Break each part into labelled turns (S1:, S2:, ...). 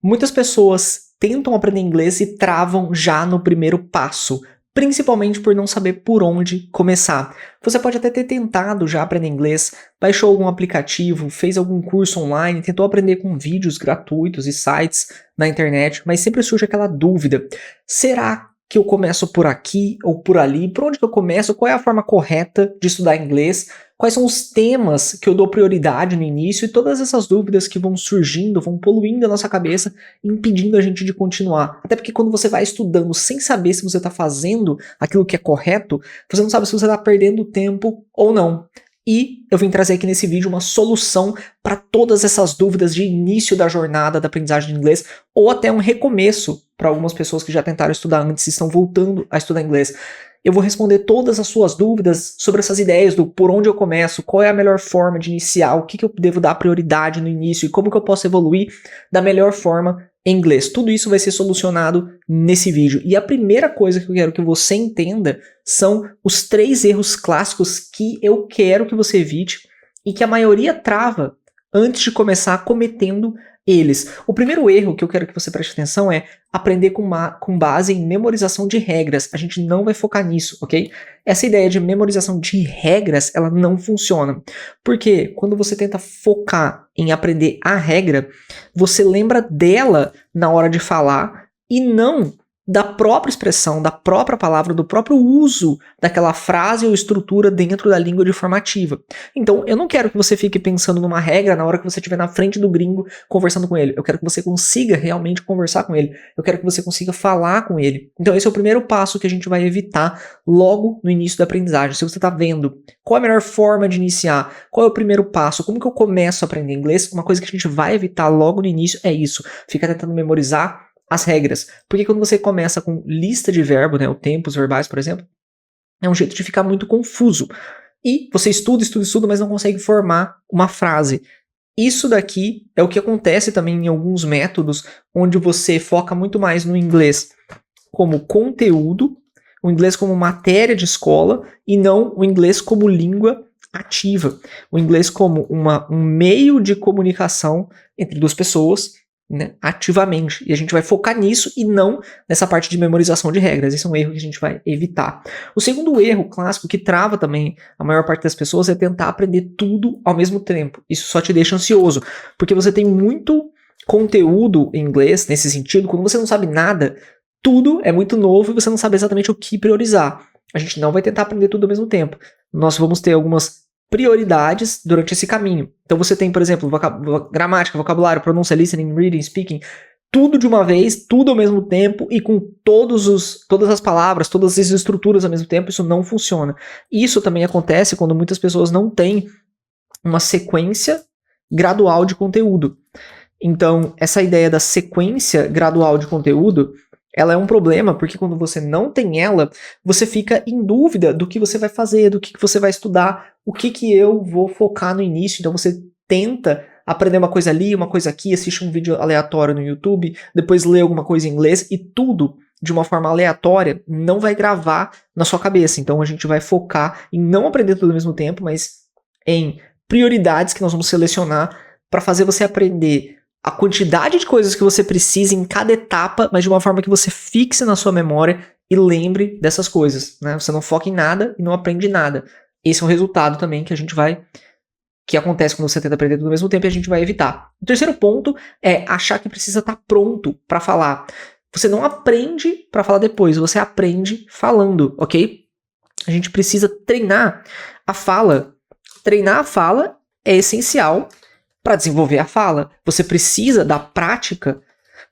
S1: Muitas pessoas tentam aprender inglês e travam já no primeiro passo, principalmente por não saber por onde começar. Você pode até ter tentado já aprender inglês, baixou algum aplicativo, fez algum curso online, tentou aprender com vídeos gratuitos e sites na internet, mas sempre surge aquela dúvida: será que eu começo por aqui ou por ali? Por onde que eu começo? Qual é a forma correta de estudar inglês? Quais são os temas que eu dou prioridade no início? E todas essas dúvidas que vão surgindo, vão poluindo a nossa cabeça, impedindo a gente de continuar. Até porque quando você vai estudando sem saber se você está fazendo aquilo que é correto, você não sabe se você está perdendo tempo ou não. E eu vim trazer aqui nesse vídeo uma solução para todas essas dúvidas de início da jornada da aprendizagem de inglês, ou até um recomeço para algumas pessoas que já tentaram estudar antes e estão voltando a estudar inglês. Eu vou responder todas as suas dúvidas sobre essas ideias do por onde eu começo, qual é a melhor forma de iniciar, o que eu devo dar prioridade no início e como que eu posso evoluir da melhor forma em inglês. Tudo isso vai ser solucionado nesse vídeo. E a primeira coisa que eu quero que você entenda são os 3 erros clássicos que eu quero que você evite e que a maioria trava antes de começar cometendo eles. O primeiro erro que eu quero que você preste atenção é aprender com base em memorização de regras. A gente não vai focar nisso, ok? Essa ideia de memorização de regras, ela não funciona. Porque quando você tenta focar em aprender a regra, você lembra dela na hora de falar e não da própria expressão, da própria palavra, do próprio uso daquela frase ou estrutura dentro da língua de formativa. Então, eu não quero que você fique pensando numa regra na hora que você estiver na frente do gringo conversando com ele. Eu quero que você consiga realmente conversar com ele. Eu quero que você consiga falar com ele. Então, esse é o primeiro passo que a gente vai evitar logo no início da aprendizagem. Se você está vendo qual é a melhor forma de iniciar, qual é o primeiro passo, como que eu começo a aprender inglês, uma coisa que a gente vai evitar logo no início é isso. Fica tentando memorizar as regras. Porque quando você começa com lista de verbo, né, o tempos verbais, por exemplo, é um jeito de ficar muito confuso. E você estuda, mas não consegue formar uma frase. Isso daqui é o que acontece também em alguns métodos onde você foca muito mais no inglês como conteúdo, o inglês como matéria de escola e não o inglês como língua ativa. O inglês como um meio de comunicação entre duas pessoas, né, ativamente. E a gente vai focar nisso e não nessa parte de memorização de regras. Esse é um erro que a gente vai evitar. O segundo erro clássico que trava também a maior parte das pessoas é tentar aprender tudo ao mesmo tempo. Isso só te deixa ansioso, porque você tem muito conteúdo em inglês nesse sentido. Quando você não sabe nada, tudo é muito novo e você não sabe exatamente o que priorizar. A gente não vai tentar aprender tudo ao mesmo tempo. Nós vamos ter algumas prioridades durante esse caminho. Então você tem, por exemplo, gramática, vocabulário, pronúncia, listening, reading, speaking, tudo de uma vez, tudo ao mesmo tempo e com todas as palavras, todas as estruturas ao mesmo tempo. Isso não funciona. Isso também acontece quando muitas pessoas não têm uma sequência gradual de conteúdo. Então, essa ideia da sequência gradual de conteúdo, ela é um problema, porque quando você não tem ela, você fica em dúvida do que você vai fazer, do que você vai estudar, o que eu vou focar no início. Então você tenta aprender uma coisa ali, uma coisa aqui, assiste um vídeo aleatório no YouTube, depois lê alguma coisa em inglês e tudo de uma forma aleatória não vai gravar na sua cabeça. Então a gente vai focar em não aprender tudo ao mesmo tempo, mas em prioridades que nós vamos selecionar para fazer você aprender a quantidade de coisas que você precisa em cada etapa, mas de uma forma que você fixe na sua memória e lembre dessas coisas, né? Você não foca em nada e não aprende nada. Esse é um resultado também que acontece quando você tenta aprender tudo ao mesmo tempo e a gente vai evitar. O terceiro ponto é achar que precisa estar pronto para falar. Você não aprende para falar depois, você aprende falando, ok? A gente precisa treinar a fala. Treinar a fala é essencial para desenvolver a fala. Você precisa da prática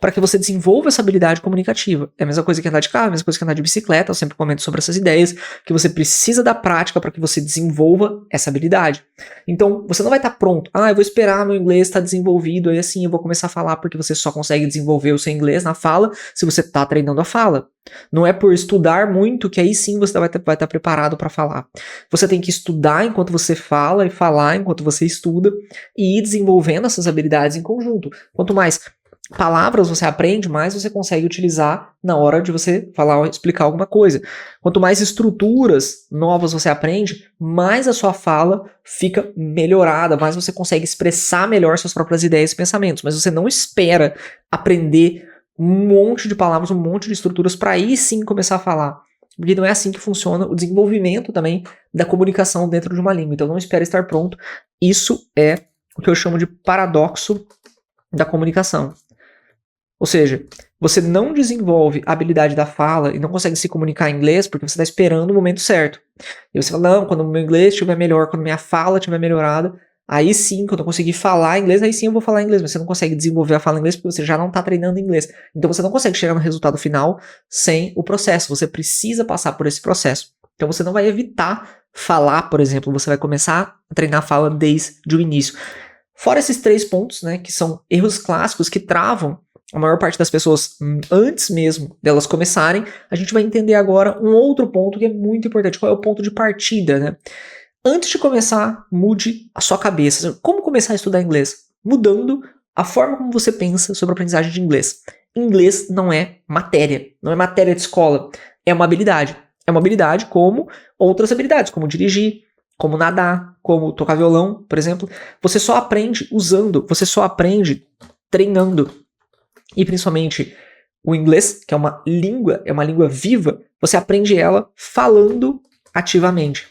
S1: para que você desenvolva essa habilidade comunicativa. É a mesma coisa que andar de carro, é a mesma coisa que andar de bicicleta. Eu sempre comento sobre essas ideias, que você precisa da prática para que você desenvolva essa habilidade. Então, você não vai estar pronto. Eu vou esperar meu inglês estar desenvolvido, aí assim eu vou começar a falar, porque você só consegue desenvolver o seu inglês na fala se você está treinando a fala. Não é por estudar muito que aí sim você vai estar preparado para falar. Você tem que estudar enquanto você fala e falar enquanto você estuda e ir desenvolvendo essas habilidades em conjunto. Quanto mais palavras você aprende, mais você consegue utilizar na hora de você falar ou explicar alguma coisa. Quanto mais estruturas novas você aprende, mais a sua fala fica melhorada, mais você consegue expressar melhor suas próprias ideias e pensamentos. Mas você não espera aprender um monte de palavras, um monte de estruturas para aí sim começar a falar. Porque não é assim que funciona o desenvolvimento também da comunicação dentro de uma língua. Então não espere estar pronto. Isso é o que eu chamo de paradoxo da comunicação. Ou seja, você não desenvolve a habilidade da fala e não consegue se comunicar em inglês porque você está esperando o momento certo. E você fala, não, quando o meu inglês estiver melhor, quando minha fala estiver melhorada, aí sim, quando eu conseguir falar inglês, aí sim eu vou falar inglês. Mas você não consegue desenvolver a fala em inglês porque você já não está treinando inglês. Então você não consegue chegar no resultado final sem o processo. Você precisa passar por esse processo. Então você não vai evitar falar, por exemplo, você vai começar a treinar a fala desde o início. Fora esses 3 pontos, né, que são erros clássicos que travam a maior parte das pessoas antes mesmo delas começarem, a gente vai entender agora um outro ponto que é muito importante. Qual é o ponto de partida, né? Antes de começar, mude a sua cabeça. Como começar a estudar inglês? Mudando a forma como você pensa sobre a aprendizagem de inglês. Inglês não é matéria de escola, é uma habilidade. É uma habilidade como outras habilidades, como dirigir, como nadar, como tocar violão, por exemplo. Você só aprende usando, você só aprende treinando. E principalmente o inglês, que é uma língua viva, você aprende ela falando ativamente.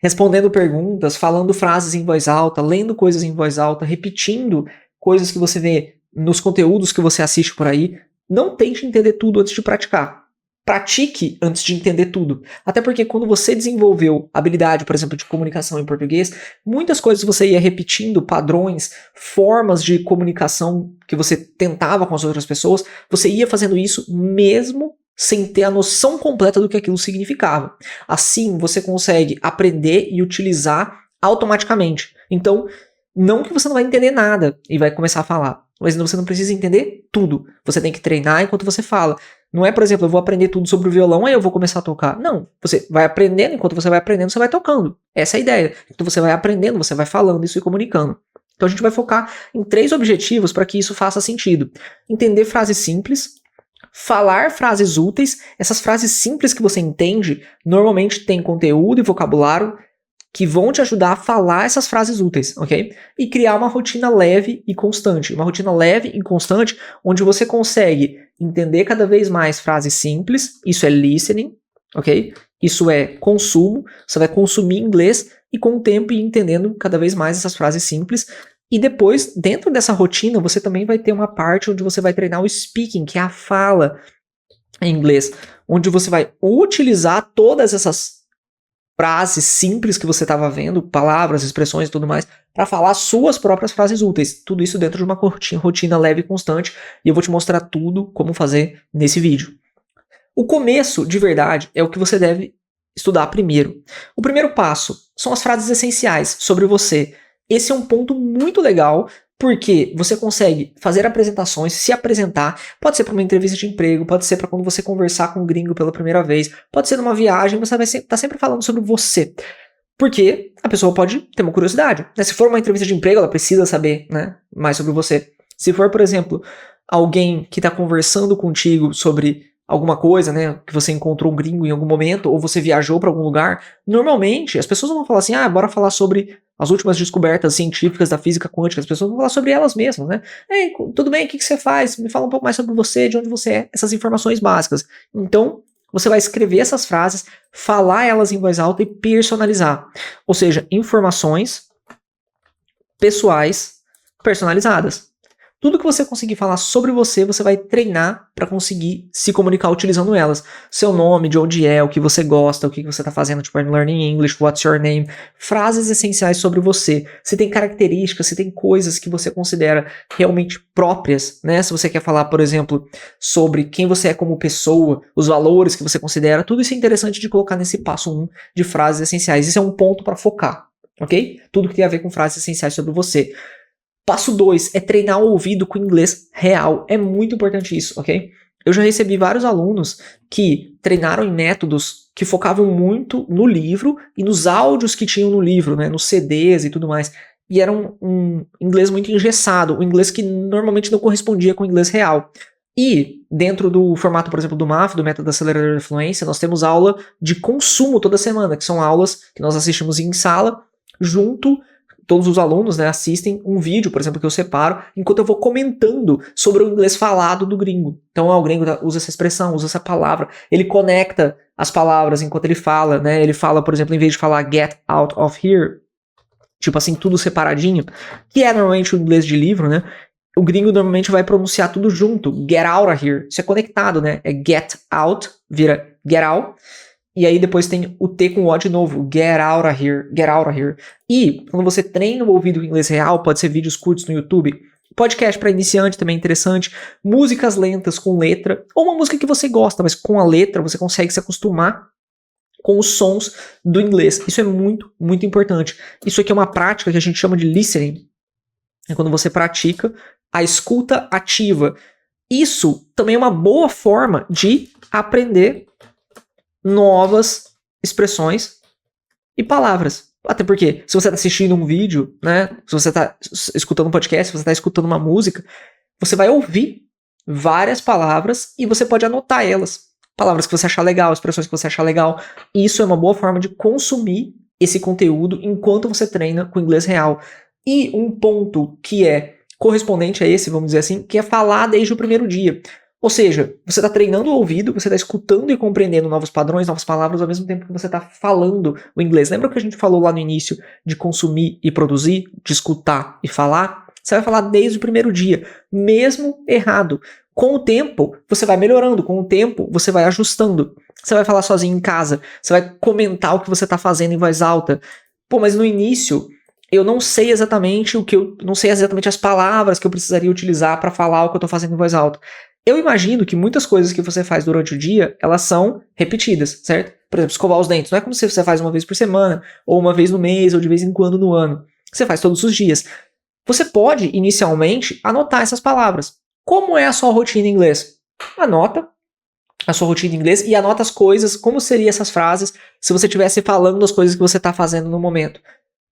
S1: Respondendo perguntas, falando frases em voz alta, lendo coisas em voz alta, repetindo coisas que você vê nos conteúdos que você assiste por aí. Não tente entender tudo antes de praticar. Pratique antes de entender tudo. Até porque quando você desenvolveu habilidade, por exemplo, de comunicação em português, muitas coisas você ia repetindo, padrões, formas de comunicação que você tentava com as outras pessoas, você ia fazendo isso mesmo sem ter a noção completa do que aquilo significava. Assim, você consegue aprender e utilizar automaticamente. Então, não que você não vai entender nada e vai começar a falar, mas você não precisa entender tudo. Você tem que treinar enquanto você fala. Não é, por exemplo, eu vou aprender tudo sobre o violão, aí eu vou começar a tocar. Não, você vai aprendendo, enquanto você vai aprendendo, você vai tocando. Essa é a ideia. Então você vai aprendendo, você vai falando isso e comunicando. Então a gente vai focar em 3 objetivos para que isso faça sentido. Entender frases simples, falar frases úteis. Essas frases simples que você entende, normalmente tem conteúdo e vocabulário que vão te ajudar a falar essas frases úteis, ok? E criar uma rotina leve e constante. Uma rotina leve e constante onde você consegue entender cada vez mais frases simples. Isso é listening, ok? Isso é consumo. Você vai consumir inglês e com o tempo ir entendendo cada vez mais essas frases simples. E depois, dentro dessa rotina, você também vai ter uma parte onde você vai treinar o speaking, que é a fala em inglês, onde você vai utilizar todas essas frases simples que você estava vendo, palavras, expressões e tudo mais, para falar suas próprias frases úteis. Tudo isso dentro de uma rotina leve e constante, e eu vou te mostrar tudo como fazer nesse vídeo. O começo, de verdade, é o que você deve estudar primeiro. O primeiro passo são as frases essenciais sobre você. Esse é um ponto muito legal, porque você consegue fazer apresentações, se apresentar, pode ser para uma entrevista de emprego, pode ser para quando você conversar com um gringo pela primeira vez, pode ser numa viagem, você vai estar sempre falando sobre você. Porque a pessoa pode ter uma curiosidade, né? Se for uma entrevista de emprego, ela precisa saber, né, mais sobre você. Se for, por exemplo, alguém que está conversando contigo sobre alguma coisa, né, que você encontrou um gringo em algum momento, ou você viajou para algum lugar, normalmente as pessoas não vão falar assim, bora falar sobre as últimas descobertas científicas da física quântica. As pessoas vão falar sobre elas mesmas, né? Ei, tudo bem, o que você faz? Me fala um pouco mais sobre você, de onde você é, essas informações básicas. Então, você vai escrever essas frases, falar elas em voz alta e personalizar. Ou seja, informações pessoais personalizadas. Tudo que você conseguir falar sobre você, você vai treinar para conseguir se comunicar utilizando elas. Seu nome, de onde é, o que você gosta, o que você está fazendo, tipo, I'm learning English, what's your name. Frases essenciais sobre você. Se tem características, se tem coisas que você considera realmente próprias, né? Se você quer falar, por exemplo, sobre quem você é como pessoa, os valores que você considera, tudo isso é interessante de colocar nesse passo 1 de frases essenciais. Isso é um ponto para focar, ok? Tudo que tem a ver com frases essenciais sobre você. Passo 2 é treinar o ouvido com inglês real. É muito importante isso, ok? Eu já recebi vários alunos que treinaram em métodos que focavam muito no livro e nos áudios que tinham no livro, né? Nos CDs e tudo mais. e era um inglês muito engessado, um inglês que normalmente não correspondia com o inglês real. E dentro do formato, por exemplo, do MAF, do Método Acelerador de Fluência, nós temos aula de consumo toda semana, que são aulas que nós assistimos em sala, junto, todos os alunos, né, assistem um vídeo, por exemplo, que eu separo, enquanto eu vou comentando sobre o inglês falado do gringo. Então, o gringo usa essa expressão, usa essa palavra, ele conecta as palavras enquanto ele fala, né, ele fala, por exemplo, em vez de falar get out of here, tipo assim, tudo separadinho, que é normalmente o inglês de livro, né, o gringo normalmente vai pronunciar tudo junto, get out of here, isso é conectado, né, é get out, vira get out, e aí depois tem o T com o O de novo, get out of here, get out of here. E quando você treina o ouvido em inglês real, pode ser vídeos curtos no YouTube, podcast para iniciante também é interessante, músicas lentas com letra, ou uma música que você gosta, mas com a letra você consegue se acostumar com os sons do inglês. Isso é muito, muito importante. Isso aqui é uma prática que a gente chama de listening, é quando você pratica a escuta ativa. Isso também é uma boa forma de aprender novas expressões e palavras. Até porque, se você está assistindo um vídeo, né, se você está escutando um podcast, se você está escutando uma música, você vai ouvir várias palavras e você pode anotar elas. Palavras que você achar legal, expressões que você achar legal. E isso é uma boa forma de consumir esse conteúdo enquanto você treina com inglês real. E um ponto que é correspondente a esse, vamos dizer assim, que é falar desde o primeiro dia. Ou seja, você está treinando o ouvido, você está escutando e compreendendo novos padrões, novas palavras, ao mesmo tempo que você está falando o inglês. Lembra que a gente falou lá no início de consumir e produzir, de escutar e falar? Você vai falar desde o primeiro dia, mesmo errado. Com o tempo, você vai melhorando, com o tempo, você vai ajustando. Você vai falar sozinho em casa, você vai comentar o que você está fazendo em voz alta. Pô, mas no início, eu não sei exatamente não sei exatamente as palavras que eu precisaria utilizar para falar o que eu estou fazendo em voz alta. Eu imagino que muitas coisas que você faz durante o dia, elas são repetidas, certo? Por exemplo, escovar os dentes. Não é como se você faz uma vez por semana, ou uma vez no mês, ou de vez em quando no ano. Você faz todos os dias. Você pode, inicialmente, anotar essas palavras. Como é a sua rotina em inglês? Anota a sua rotina em inglês e anota as coisas, como seriam essas frases, se você estivesse falando das coisas que você está fazendo no momento.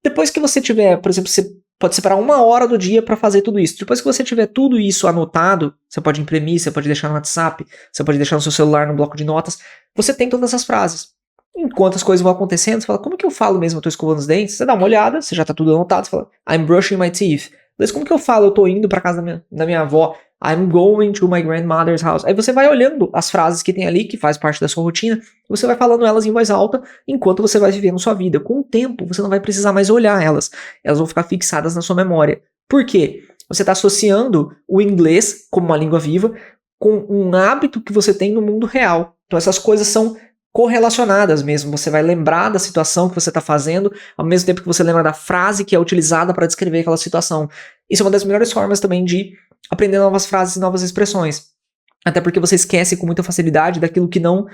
S1: Depois que você tiver, por exemplo, você pode separar 1 hora do dia para fazer tudo isso. Depois que você tiver tudo isso anotado, você pode imprimir, você pode deixar no WhatsApp, você pode deixar no seu celular, no bloco de notas, você tem todas essas frases. Enquanto as coisas vão acontecendo, você fala, como que eu falo mesmo? Eu tô escovando os dentes? Você dá uma olhada, você já tá tudo anotado, você fala, I'm brushing my teeth. Mas como que eu falo? Eu tô indo pra casa da minha avó. I'm going to my grandmother's house. Aí você vai olhando as frases que tem ali, que faz parte da sua rotina, você vai falando elas em voz alta, enquanto você vai vivendo sua vida. Com o tempo, você não vai precisar mais olhar elas. Elas vão ficar fixadas na sua memória. Por quê? Você está associando o inglês, como uma língua viva, com um hábito que você tem no mundo real. Então essas coisas são correlacionadas mesmo. Você vai lembrar da situação que você está fazendo, ao mesmo tempo que você lembra da frase que é utilizada para descrever aquela situação. Isso é uma das melhores formas também de aprender novas frases e novas expressões. Até porque você esquece com muita facilidade daquilo que não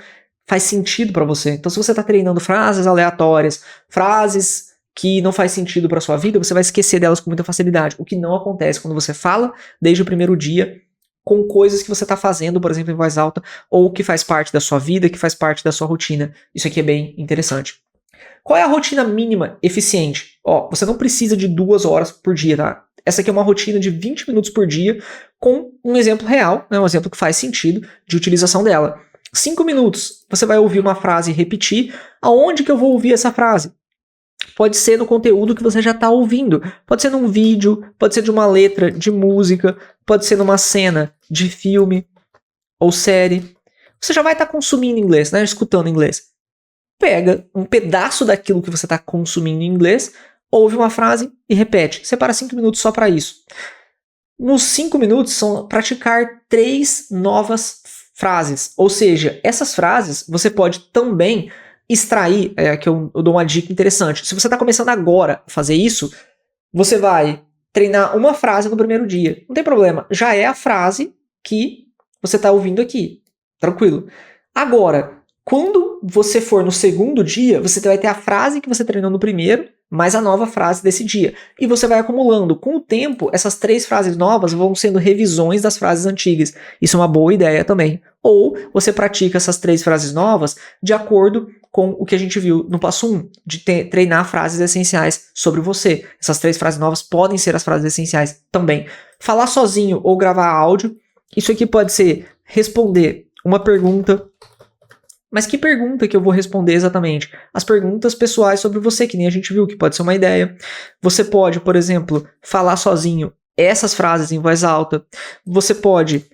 S1: faz sentido para você. Então se você está treinando frases aleatórias, frases que não faz sentido para sua vida, você vai esquecer delas com muita facilidade. O que não acontece quando você fala desde o primeiro dia com coisas que você está fazendo, por exemplo, em voz alta, ou que faz parte da sua vida, que faz parte da sua rotina. Isso aqui é bem interessante. Qual é a rotina mínima eficiente? Você não precisa de 2 horas por dia, tá? Essa aqui é uma rotina de 20 minutos por dia com um exemplo real, né, um exemplo que faz sentido de utilização dela. 5 minutos, você vai ouvir uma frase e repetir. Aonde que eu vou ouvir essa frase? Pode ser no conteúdo que você já está ouvindo. Pode ser num vídeo, pode ser de uma letra de música, pode ser numa cena de filme ou série. Você já vai estar consumindo inglês, né? Escutando inglês. Pega um pedaço daquilo que você está consumindo em inglês, ouve uma frase e repete. Separa 5 minutos só para isso. Nos 5 minutos são praticar 3 novas frases. Ou seja, essas frases você pode também extrair, que eu dou uma dica interessante. Se você está começando agora a fazer isso, você vai treinar uma frase no primeiro dia. Não tem problema, já é a frase que você está ouvindo aqui. Tranquilo. Agora, quando você for no segundo dia, você vai ter a frase que você treinou no primeiro, mais a nova frase desse dia. E você vai acumulando. Com o tempo, essas 3 frases novas vão sendo revisões das frases antigas. Isso é uma boa ideia também. Ou você pratica essas 3 frases novas de acordo com o que a gente viu no passo 1, de treinar frases essenciais sobre você. Essas 3 frases novas podem ser as frases essenciais também. Falar sozinho ou gravar áudio, isso aqui pode ser responder uma pergunta. Mas que pergunta que eu vou responder exatamente? As perguntas pessoais sobre você, que nem a gente viu, que pode ser uma ideia. Você pode, por exemplo, falar sozinho essas frases em voz alta. Você pode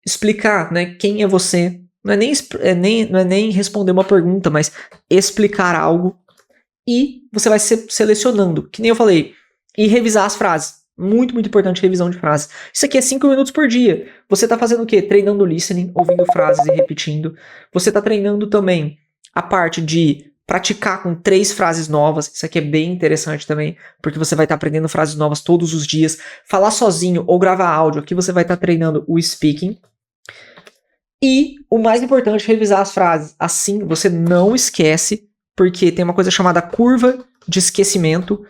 S1: explicar, né, quem é você. Não é nem responder uma pergunta, mas explicar algo. E você vai selecionando, que nem eu falei, e revisar as frases. Muito, muito importante revisão de frases. Isso aqui é 5 minutos por dia. Você está fazendo o quê? Treinando listening, ouvindo frases e repetindo. Você está treinando também a parte de praticar com 3 frases novas. Isso aqui é bem interessante também, porque você vai estar aprendendo frases novas todos os dias. Falar sozinho ou gravar áudio, aqui você vai estar treinando o speaking. E o mais importante, revisar as frases. Assim você não esquece, porque tem uma coisa chamada curva de esquecimento,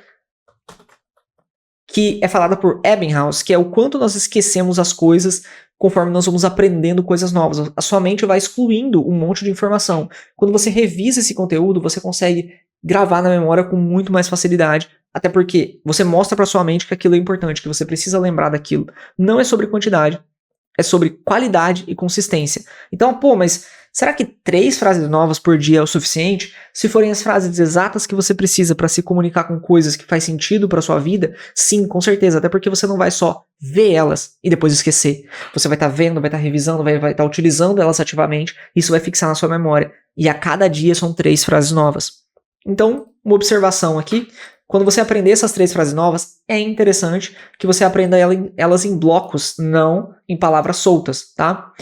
S1: que é falada por Ebbinghaus, que é o quanto nós esquecemos as coisas conforme nós vamos aprendendo coisas novas. A sua mente vai excluindo um monte de informação. Quando você revisa esse conteúdo, você consegue gravar na memória com muito mais facilidade, até porque você mostra para sua mente que aquilo é importante, que você precisa lembrar daquilo. Não é sobre quantidade, é sobre qualidade e consistência. Então, mas será que 3 frases novas por dia é o suficiente? Se forem as frases exatas que você precisa para se comunicar com coisas que faz sentido para sua vida, sim, com certeza. Até porque você não vai só ver elas e depois esquecer. Você vai estar vendo, vai estar revisando, vai estar utilizando elas ativamente. Isso vai fixar na sua memória. E a cada dia são 3 frases novas. Então, uma observação aqui. Quando você aprender essas 3 frases novas, é interessante que você aprenda elas em blocos, não em palavras soltas, tá?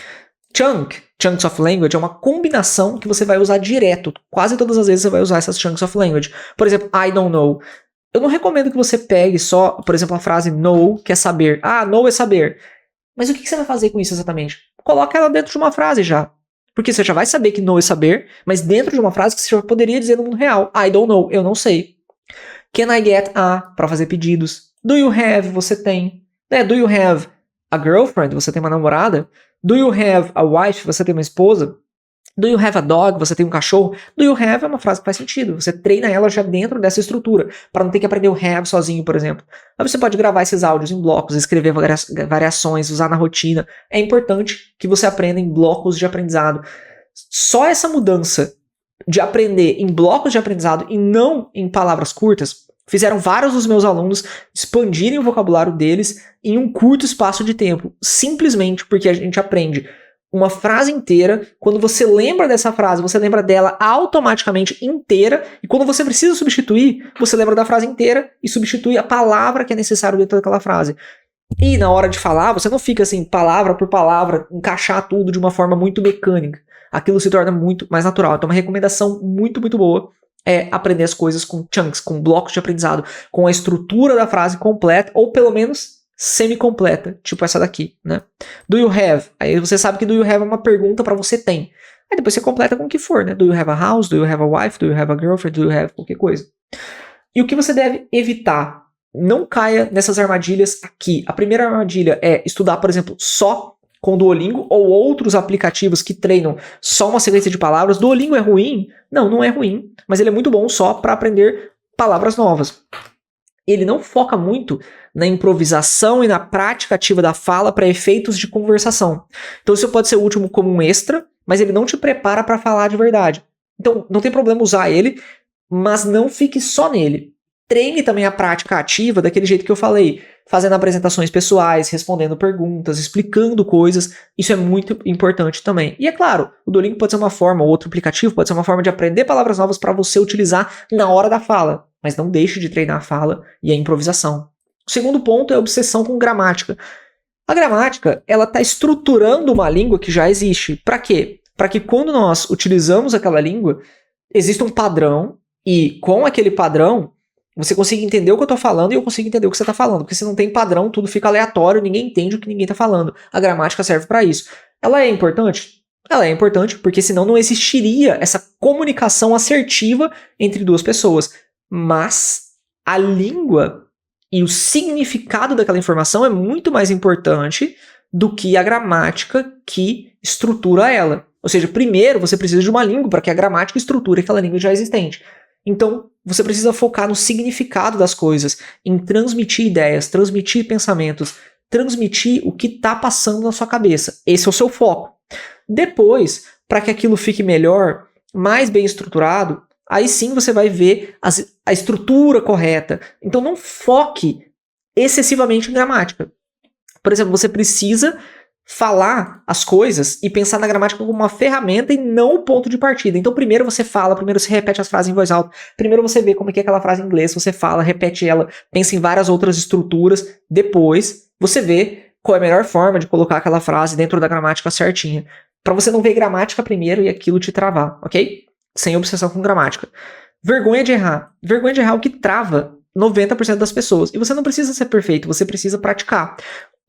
S1: Chunks of Language é uma combinação que você vai usar direto. Quase todas as vezes você vai usar essas Chunks of Language. Por exemplo, I don't know. Eu não recomendo que você pegue só, por exemplo, a frase know, que é saber. Ah, know é saber. Mas o que você vai fazer com isso exatamente? Coloca ela dentro de uma frase já. Porque você já vai saber que know é saber, mas dentro de uma frase que você já poderia dizer no mundo real. I don't know, eu não sei. Can I get a, para fazer pedidos. Do you have, você tem. Né? Do you have a girlfriend, você tem uma namorada. Do you have a wife, você tem uma esposa. Do you have a dog, você tem um cachorro. Do you have é uma frase que faz sentido. Você treina ela já dentro dessa estrutura, para não ter que aprender o have sozinho, por exemplo. Mas você pode gravar esses áudios em blocos, escrever variações, usar na rotina. É importante que você aprenda em blocos de aprendizado. Só essa mudança de aprender em blocos de aprendizado e não em palavras curtas, fizeram vários dos meus alunos expandirem o vocabulário deles em um curto espaço de tempo, simplesmente porque a gente aprende uma frase inteira. Quando você lembra dessa frase, você lembra dela automaticamente inteira, e quando você precisa substituir, você lembra da frase inteira e substitui a palavra que é necessário dentro daquela frase. E na hora de falar, você não fica assim, palavra por palavra, encaixar tudo de uma forma muito mecânica. Aquilo se torna muito mais natural. Então uma recomendação muito, muito boa é aprender as coisas com chunks, com blocos de aprendizado, com a estrutura da frase completa, ou pelo menos semi-completa, tipo essa daqui, né? Do you have? Aí você sabe que do you have é uma pergunta para você tem. Aí depois você completa com o que for, né? Do you have a house? Do you have a wife? Do you have a girlfriend? Do you have qualquer coisa. E o que você deve evitar? Não caia nessas armadilhas aqui. A primeira armadilha é estudar, por exemplo, só com o Duolingo ou outros aplicativos que treinam só uma sequência de palavras. Duolingo é ruim? Não, não é ruim, mas ele é muito bom só para aprender palavras novas. Ele não foca muito na improvisação e na prática ativa da fala para efeitos de conversação. Então isso pode ser útil como um extra, mas ele não te prepara para falar de verdade. Então não tem problema usar ele, mas não fique só nele. Treine também a prática ativa daquele jeito que eu falei, fazendo apresentações pessoais, respondendo perguntas, explicando coisas. Isso é muito importante também. E é claro, o Duolingo pode ser uma forma, ou outro aplicativo pode ser uma forma de aprender palavras novas para você utilizar na hora da fala. Mas não deixe de treinar a fala e a improvisação. O segundo ponto é a obsessão com gramática. A gramática, ela está estruturando uma língua que já existe. Para quê? Para que quando nós utilizamos aquela língua, exista um padrão e com aquele padrão você consiga entender o que eu estou falando e eu consigo entender o que você está falando. Porque se não tem padrão, tudo fica aleatório, ninguém entende o que ninguém está falando. A gramática serve para isso. Ela é importante? Ela é importante porque senão não existiria essa comunicação assertiva entre duas pessoas. Mas a língua e o significado daquela informação é muito mais importante do que a gramática que estrutura ela. Ou seja, primeiro você precisa de uma língua para que a gramática estruture aquela língua já existente. Então, você precisa focar no significado das coisas, em transmitir ideias, transmitir pensamentos, transmitir o que está passando na sua cabeça. Esse é o seu foco. Depois, para que aquilo fique melhor, mais bem estruturado, aí sim você vai ver a estrutura correta. Então, não foque excessivamente em gramática. Por exemplo, você precisa falar as coisas e pensar na gramática como uma ferramenta e não o ponto de partida. Então, primeiro você fala, primeiro você repete as frases em voz alta, primeiro você vê como é que é aquela frase em inglês, você fala, repete ela, pensa em várias outras estruturas, depois você vê qual é a melhor forma de colocar aquela frase dentro da gramática certinha. Para você não ver gramática primeiro e aquilo te travar, ok? Sem obsessão com gramática. Vergonha de errar. Vergonha de errar é o que trava 90% das pessoas. E você não precisa ser perfeito, você precisa praticar.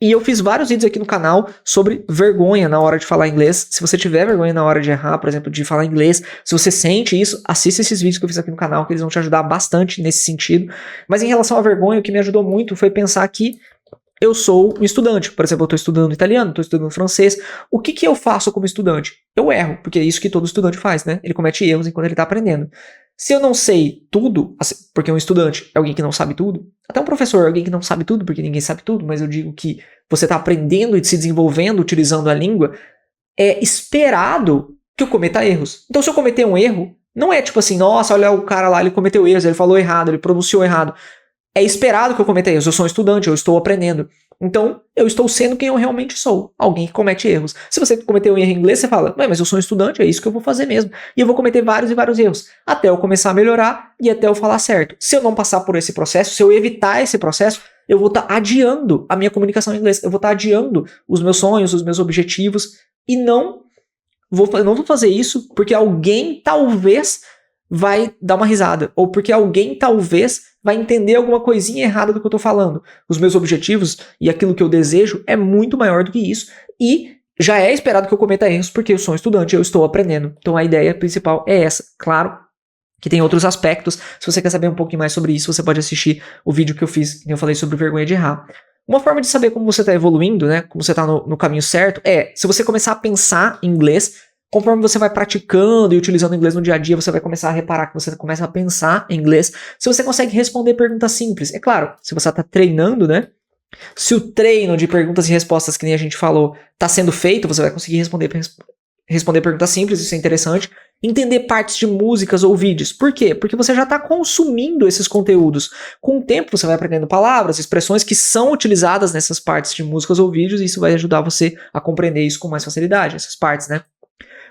S1: E eu fiz vários vídeos aqui no canal sobre vergonha na hora de falar inglês. Se você tiver vergonha na hora de errar, por exemplo, de falar inglês, se você sente isso, assista esses vídeos que eu fiz aqui no canal, que eles vão te ajudar bastante nesse sentido. Mas em relação à vergonha, o que me ajudou muito foi pensar que eu sou um estudante. Por exemplo, eu estou estudando italiano, estou estudando francês. O que eu faço como estudante? Eu erro, porque é isso que todo estudante faz, né? Ele comete erros enquanto ele está aprendendo. Se eu não sei tudo, porque um estudante é alguém que não sabe tudo, até um professor é alguém que não sabe tudo, porque ninguém sabe tudo, mas eu digo que você está aprendendo e se desenvolvendo utilizando a língua, é esperado que eu cometa erros. Então, se eu cometer um erro, não é tipo assim, nossa, olha o cara lá, ele cometeu erros, ele falou errado, ele pronunciou errado. É esperado que eu cometa erros, eu sou um estudante, eu estou aprendendo. Então, eu estou sendo quem eu realmente sou, alguém que comete erros. Se você cometer um erro em inglês, você fala, mas eu sou um estudante, é isso que eu vou fazer mesmo. E eu vou cometer vários e vários erros, até eu começar a melhorar e até eu falar certo. Se eu não passar por esse processo, se eu evitar esse processo, eu vou estar adiando a minha comunicação em inglês, eu vou estar adiando os meus sonhos, os meus objetivos, e não vou fazer isso porque alguém talvez vai dar uma risada, ou porque alguém talvez vai entender alguma coisinha errada do que eu tô falando. Os meus objetivos e aquilo que eu desejo é muito maior do que isso, e já é esperado que eu cometa erros porque eu sou um estudante, eu estou aprendendo. Então a ideia principal é essa. Claro que tem outros aspectos. Se você quer saber um pouquinho mais sobre isso, você pode assistir o vídeo que eu fiz, que eu falei sobre vergonha de errar. Uma forma de saber como você está evoluindo, né, como você está no caminho certo, é se você começar a pensar em inglês. Conforme você vai praticando e utilizando o inglês no dia a dia, você vai começar a reparar que você começa a pensar em inglês. Se você consegue responder perguntas simples, é claro, se você está treinando, né? Se o treino de perguntas e respostas que nem a gente falou está sendo feito, você vai conseguir responder perguntas simples, isso é interessante. Entender partes de músicas ou vídeos. Por quê? Porque você já está consumindo esses conteúdos. Com o tempo você vai aprendendo palavras, expressões que são utilizadas nessas partes de músicas ou vídeos, e isso vai ajudar você a compreender isso com mais facilidade, essas partes, né?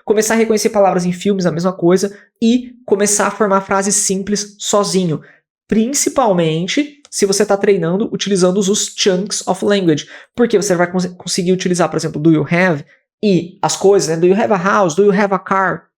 S1: Começar a reconhecer palavras em filmes, a mesma coisa, e começar a formar frases simples sozinho. Principalmente se você está treinando utilizando os chunks of language. Porque você vai conseguir utilizar, por exemplo, do you have e as coisas, né? Do you have a house? Do you have a car?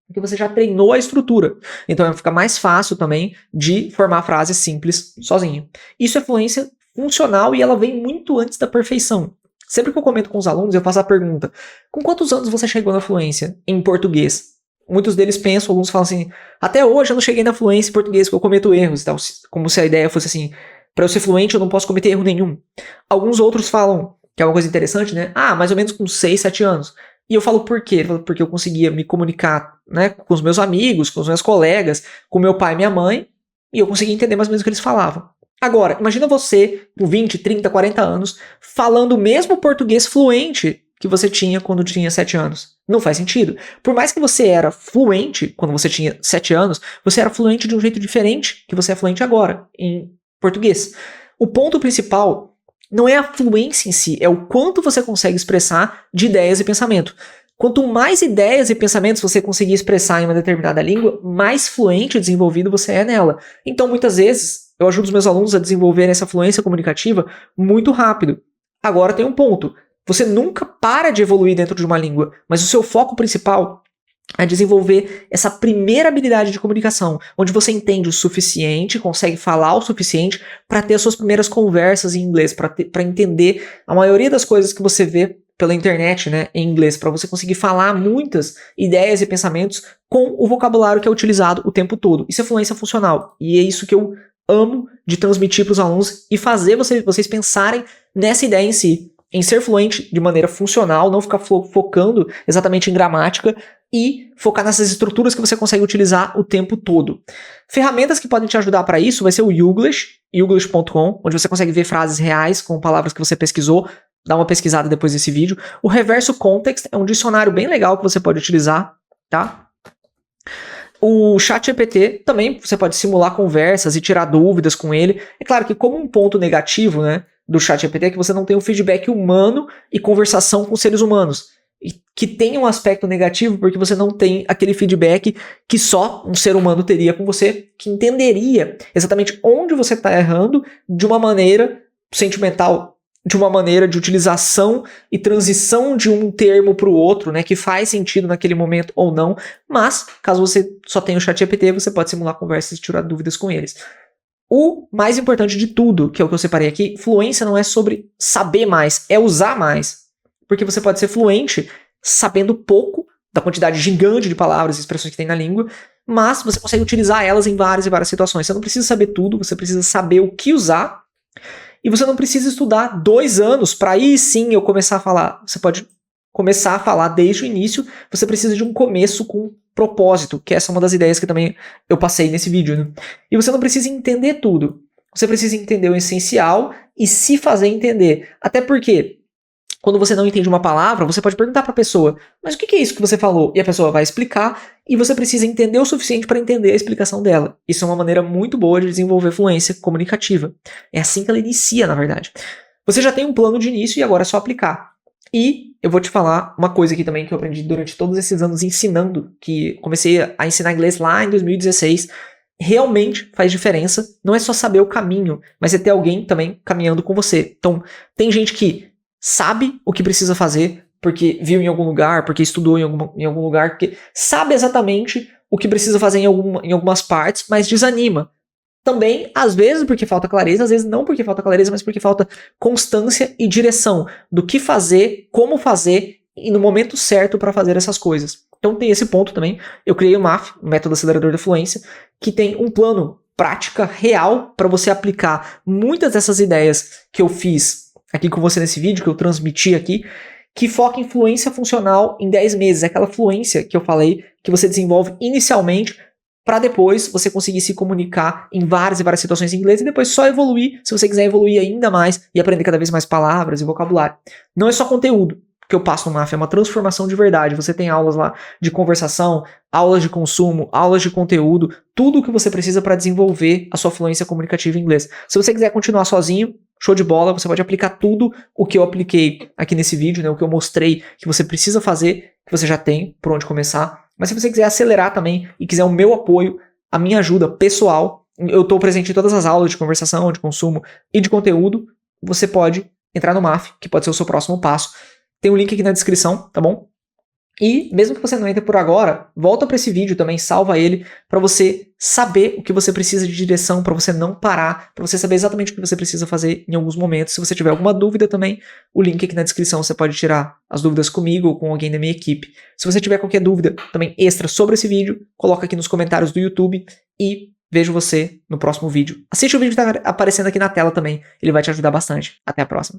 S1: Porque você já treinou a estrutura. Então fica mais fácil também de formar frases simples sozinho. Isso é fluência funcional e ela vem muito antes da perfeição. Sempre que eu comento com os alunos, eu faço a pergunta: com quantos anos você chegou na fluência em português? Muitos deles pensam, alguns falam assim: até hoje eu não cheguei na fluência em português, porque eu cometo erros. Então, como se a ideia fosse assim: para eu ser fluente eu não posso cometer erro nenhum. Alguns outros falam, que é uma coisa interessante, né? Mais ou menos com 6, 7 anos. E eu falo por quê? Porque eu conseguia me comunicar, né, com os meus amigos, com os meus colegas, com meu pai e minha mãe, e eu conseguia entender mais ou menos o que eles falavam. Agora, imagina você com 20, 30, 40 anos falando o mesmo português fluente que você tinha quando tinha 7 anos. Não faz sentido. Por mais que você era fluente quando você tinha 7 anos, você era fluente de um jeito diferente que você é fluente agora em português. O ponto principal não é a fluência em si, é o quanto você consegue expressar de ideias e pensamento. Quanto mais ideias e pensamentos você conseguir expressar em uma determinada língua, mais fluente e desenvolvido você é nela. Então, muitas vezes, eu ajudo os meus alunos a desenvolverem essa fluência comunicativa muito rápido. Agora tem um ponto. Você nunca para de evoluir dentro de uma língua, mas o seu foco principal é desenvolver essa primeira habilidade de comunicação, onde você entende o suficiente, consegue falar o suficiente para ter as suas primeiras conversas em inglês, para entender a maioria das coisas que você vê pela internet, né, em inglês, para você conseguir falar muitas ideias e pensamentos com o vocabulário que é utilizado o tempo todo. Isso é fluência funcional, e é isso que eu amo de transmitir para os alunos e fazer vocês pensarem nessa ideia em si. em ser fluente de maneira funcional, não ficar focando exatamente em gramática e focar nessas estruturas que você consegue utilizar o tempo todo. Ferramentas que podem te ajudar para isso vai ser o Youglish, youglish.com, onde você consegue ver frases reais com palavras que você pesquisou. Dá uma pesquisada depois desse vídeo. O Reverso Context é um dicionário bem legal que você pode utilizar, tá? O ChatGPT também você pode simular conversas e tirar dúvidas com ele. É claro que como um ponto negativo, né, do ChatGPT é que você não tem o feedback humano e conversação com seres humanos. E que tem um aspecto negativo porque você não tem aquele feedback que só um ser humano teria com você, que entenderia exatamente onde você está errando de uma maneira sentimental, de uma maneira de utilização e transição de um termo para o outro, né, que faz sentido naquele momento ou não, mas caso você só tenha o ChatGPT, você pode simular conversas e tirar dúvidas com eles. O mais importante de tudo, que é o que eu separei aqui, fluência não é sobre saber mais, é usar mais. Porque você pode ser fluente sabendo pouco da quantidade gigante de palavras e expressões que tem na língua, mas você consegue utilizar elas em várias e várias situações. Você não precisa saber tudo, você precisa saber o que usar, e você não precisa estudar 2 anos para aí sim eu começar a falar. Você pode começar a falar desde o início, você precisa de um começo com propósito, que essa é uma das ideias que também eu passei nesse vídeo, né? E você não precisa entender tudo, você precisa entender o essencial e se fazer entender. Até porque quando você não entende uma palavra, você pode perguntar para a pessoa, mas o que é isso que você falou? E a pessoa vai explicar, e você precisa entender o suficiente para entender a explicação dela. Isso é uma maneira muito boa de desenvolver fluência comunicativa. É assim que ela inicia, na verdade. Você já tem um plano de início e agora é só aplicar. E eu vou te falar uma coisa aqui também que eu aprendi durante todos esses anos ensinando, que comecei a ensinar inglês lá em 2016, realmente faz diferença. Não é só saber o caminho, mas é ter alguém também caminhando com você. Então, tem gente que sabe o que precisa fazer, porque viu em algum lugar, porque estudou em algum lugar, porque sabe exatamente o que precisa fazer em algumas partes, mas desanima. Também, às vezes porque falta clareza, às vezes não porque falta clareza, mas porque falta constância e direção do que fazer, como fazer e no momento certo para fazer essas coisas. Então tem esse ponto também. Eu criei o MAF, o Método Acelerador da Fluência, que tem um plano, prática real para você aplicar muitas dessas ideias que eu fiz aqui com você nesse vídeo, que eu transmiti aqui, que foca em fluência funcional em 10 meses. É aquela fluência que eu falei, que você desenvolve inicialmente para depois você conseguir se comunicar em várias e várias situações em inglês e depois só evoluir, se você quiser evoluir ainda mais e aprender cada vez mais palavras e vocabulário. Não é só conteúdo que eu passo no MAF, é uma transformação de verdade. Você tem aulas lá de conversação, aulas de consumo, aulas de conteúdo, tudo o que você precisa para desenvolver a sua fluência comunicativa em inglês. Se você quiser continuar sozinho, show de bola, você pode aplicar tudo o que eu apliquei aqui nesse vídeo, né, o que eu mostrei que você precisa fazer, que você já tem por onde começar. Mas se você quiser acelerar também e quiser o meu apoio, a minha ajuda pessoal, eu estou presente em todas as aulas de conversação, de consumo e de conteúdo, você pode entrar no MAF, que pode ser o seu próximo passo. Tem um link aqui na descrição, tá bom? E mesmo que você não entre por agora, volta para esse vídeo também, salva ele, para você saber o que você precisa de direção, para você não parar, para você saber exatamente o que você precisa fazer em alguns momentos. Se você tiver alguma dúvida também, o link aqui na descrição, você pode tirar as dúvidas comigo ou com alguém da minha equipe. Se você tiver qualquer dúvida também extra sobre esse vídeo, coloca aqui nos comentários do YouTube e vejo você no próximo vídeo. Assiste o vídeo que está aparecendo aqui na tela também, ele vai te ajudar bastante. Até a próxima.